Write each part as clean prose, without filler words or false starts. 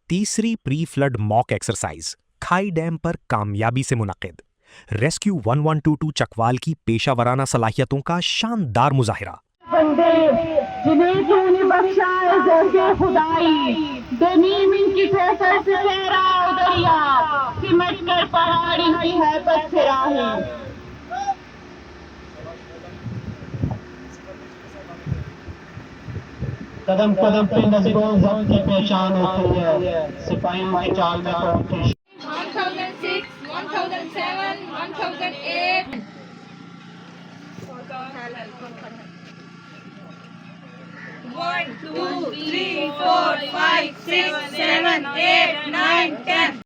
तीसरी pre flood mock exercise खाई dam पर कामयाबी से मुनक्किद। रेस्क्यू 1122 चकवाल की पेशावराना सलाहियतों का शानदार मुजाहिरा। बंदे जिन्हें तूने बख्शा है ज़र्फ़े खुदाई, ग़नीम इनकी ठोकर से ठहरा दरिया, सिमट कर पहाड़ इनकी हैबत से राहें। कदम कदम पे नज़रों ज़ब्त की पहचान होती है, सिपाहियों के चाल में कौन थी। 1006, 1007, 1008. 1, 2, 3, 4, 5, 6, 7, 8, 9, 10.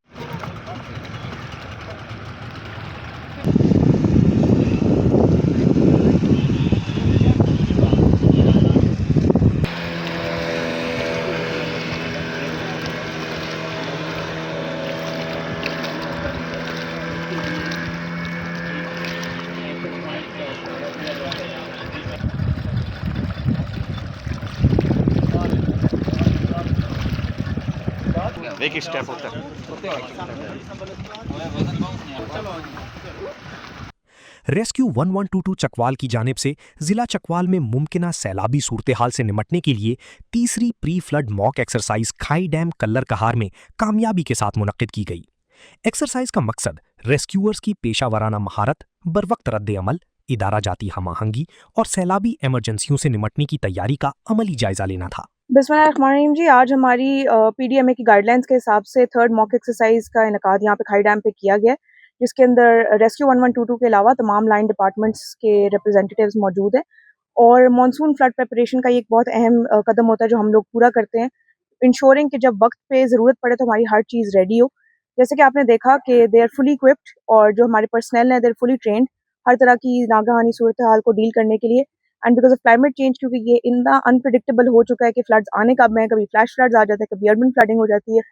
एक ही स्टेप होता है। रेस्क्यू 1122 चकवाल की जानिब से जिला चकवाल में मुमकिना सैलाबी सूरत हाल से निमटने के लिए तीसरी प्री फ्लड मॉक एक्सरसाइज खाई डैम कल्लर कहार में कामयाबी के साथ मुनक्किद की गई। एक्सरसाइज का मकसद रेस्क्यूअर्स की पेशावराना महारत, बरवक्त रद्द अमल, इदारा जाती हमाहंगी और सैलाबी इमरजेंसियों से निमटने की तैयारी का अमली जायजा लेना था। बिस्मिल्लाहिर्रहमानिर्रहीम जी, आज हमारी पीडीएमए की गाइडलाइंस के हिसाब से थर्ड मॉक एक्सरसाइज का इनकाद यहाँ पे खाई डैम पे किया गया है, जिसके अंदर रेस्क्यू 1122 के अलावा तमाम लाइन डिपार्टमेंट्स के रिप्रेजेंटेटिव्स मौजूद हैं। और मॉनसून फ्लड प्रिपरेशन का ये एक बहुत अहम कदम होता है जो हम लोग पूरा करते हैं, इंश्योरिंग कि जब वक्त पे ज़रूरत पड़े तो हमारी हर चीज़ रेडी हो। जैसे कि आपने देखा कि दे आर फुली इक्विप्ड और जो हमारे पर्सनल हैं दे आर फुली ट्रेंड हर तरह की नागहानी सूरत हाल को डील करने के लिए। And because of climate change, क्योंकि ये इतना अनप्रिडिक्टेबल हो चुका है कि फ्लड्स आने कब में, कभी फ्लैश फ्लड्स आ जाते हैं, कभी अर्बन फ्लडिंग हो जाती है,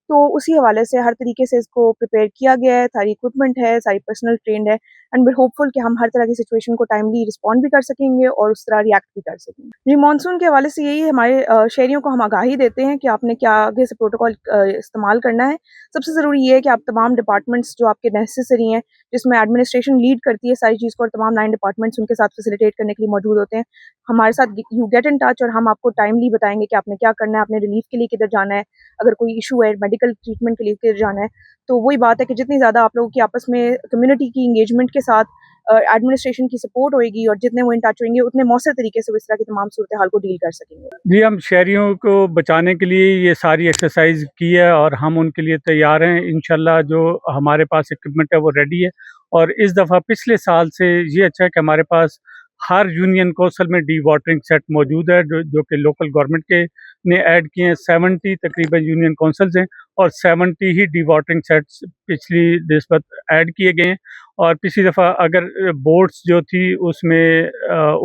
तो उसी हवाले से हर तरीके से इसको प्रिपेयर किया गया है। सारी इक्विपमेंट है, सारी पर्सनल ट्रेंड है एंड वी होपफुल कि हम हर तरह की सिचुएशन को टाइमली रिस्पॉन्ड भी कर सकेंगे और उस तरह रिएक्ट भी कर सकेंगे। जी, मानसून के हवाले से यही हमारे शहरियों को हम आगाही देते हैं कि आपने क्या आगे से प्रोटोकॉल इस्तेमाल करना है। सबसे ज़रूरी ये है कि आप तमाम डिपार्टमेंट्स जो आपके नेसेसरी हैं, जिसमें एडमिनिस्ट्रेशन लीड करती है सारी चीज़ को, और तमाम लाइन डिपार्टमेंट्स उनके साथ फैसिलिटेट करने के लिए मौजूद होते हैं। हमारे साथ यू गेट इन टच और हम आपको टाइमली बताएंगे कि आपने क्या करना है, आपने रिलीफ के लिए किधर जाना है, अगर कोई इशू है मेडिकल ट्रीटमेंट के लिए किधर जाना है। तो वही बात है कि जितनी ज़्यादा आप लोगों की आपस में कम्युनिटी की इंगेजमेंट के साथ एडमिनिस्ट्रेशन की सपोर्ट होएगी और जितने वो इन टच होंगे उतने मौसर तरीके से वो इस तरह की तमाम सूरत हाल को डील कर सकेंगे। जी, हम शहरियों को बचाने के लिए ये सारी एक्सरसाइज की है और हम उनके लिए तैयार हैं। इंशाल्लाह जो हमारे पास इक्विपमेंट है वो रेडी है। और इस दफ़ा पिछले साल से ये अच्छा है कि हमारे पास हर यूनियन कौंसल में डी वाटरिंग सेट मौजूद है, जो कि लोकल गवर्नमेंट के ने ऐड किए हैं। 70 तकरीबन यूनियन कौंसल्स हैं और 70 ही डी वाटरिंग सेट्स पिछली निस्बत ऐड किए गए हैं। और पिछली दफ़ा अगर बोट्स जो थी उसमें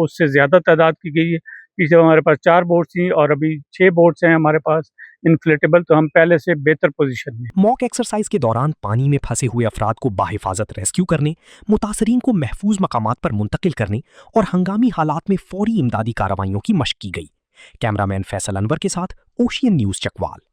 उससे ज़्यादा तादाद की गई है। पिछले हमारे पास 4 बोट्स थी और अभी 6 बोट्स हैं हमारे पास इन्फ्लेटेबल, तो हम पहले से बेहतर पोजीशन में। मॉक एक्सरसाइज के दौरान पानी में फंसे हुए अफराद को बाहिफाजत रेस्क्यू करने, मुतासरीन को महफूज मकामात पर मुंतकिल करने और हंगामी हालात में फौरी इमदादी कार्रवाइयों की मशक की गई। कैमरामैन फैसल अनवर के साथ ओशियन न्यूज़ चकवाल।